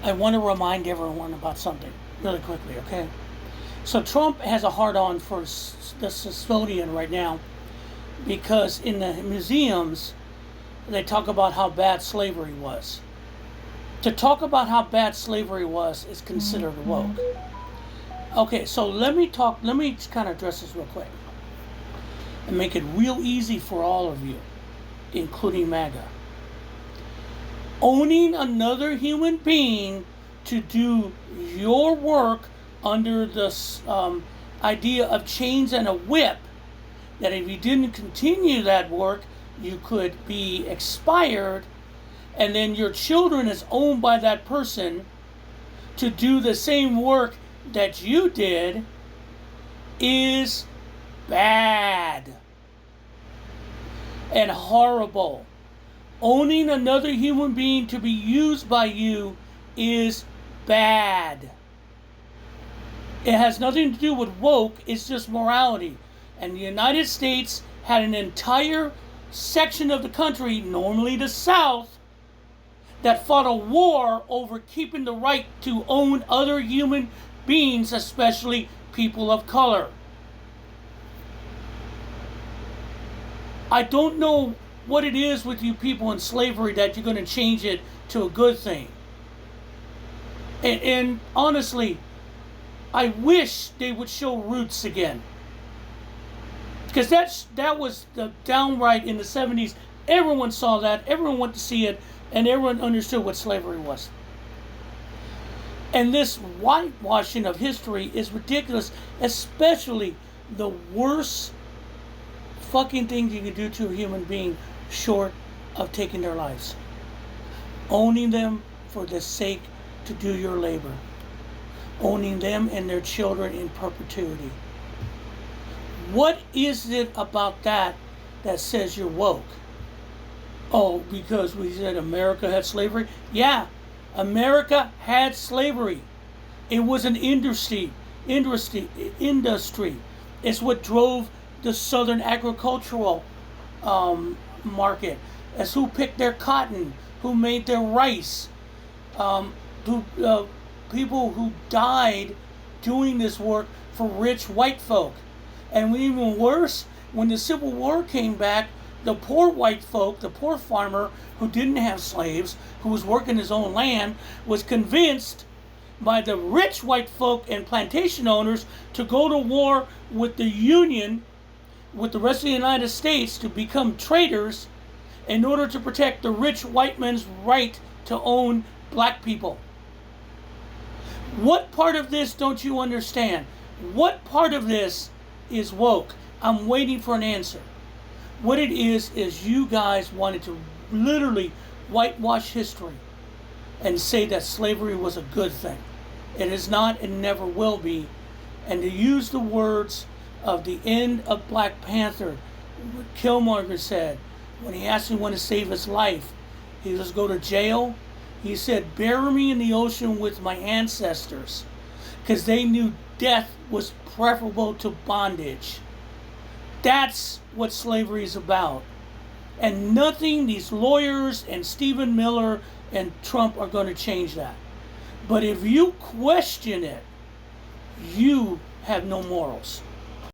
I want to remind everyone about something really quickly, okay? So Trump has a hard-on for the Smithsonian right now because in the museums they talk about how bad slavery was. To talk about how bad slavery was is considered woke. Okay, so let me kind of address this real quick and make it real easy for all of you, including MAGA. Owning another human being to do your work under the idea of chains and a whip, that if you didn't continue that work, you could be expired, and then your children is owned by that person to do the same work that you did, is bad and horrible. Owning another human being to be used by you is bad. It has nothing to do with woke, it's just morality. And the United States had an entire section of the country, normally the South, that fought a war over keeping the right to own other human beings, especially people of color. I don't know what it is with you people in slavery that you're going to change it to a good thing. And honestly, I wish they would show Roots again. Because that was the downright in the 70s. Everyone saw that, everyone went to see it, and everyone understood what slavery was. And this whitewashing of history is ridiculous, especially the worst fucking thing you can do to a human being short of taking their lives. Owning them for the sake to do your labor. Owning them and their children in perpetuity. What is it about that says you're woke? Oh, because we said America had slavery? Yeah, America had slavery. It was an industry. It's what drove the southern agricultural market. As who picked their cotton, who made their rice, people who died doing this work for rich white folk. And even worse, when the Civil War came back, the poor white folk, the poor farmer who didn't have slaves, who was working his own land, was convinced by the rich white folk and plantation owners to go to war with the Union, with the rest of the United States, to become traitors in order to protect the rich white man's right to own black people. What part of this don't you understand? What part of this is woke? I'm waiting for an answer. What it is you guys wanted to literally whitewash history and say that slavery was a good thing. It is not and never will be. And to use the words of the end of Black Panther, what Killmonger said when he asked me when to save his life, he was go to jail. He said, bury me in the ocean with my ancestors, because they knew death was preferable to bondage. That's what slavery is about. And nothing these lawyers and Stephen Miller and Trump are going to change that. But if you question it, you have no morals.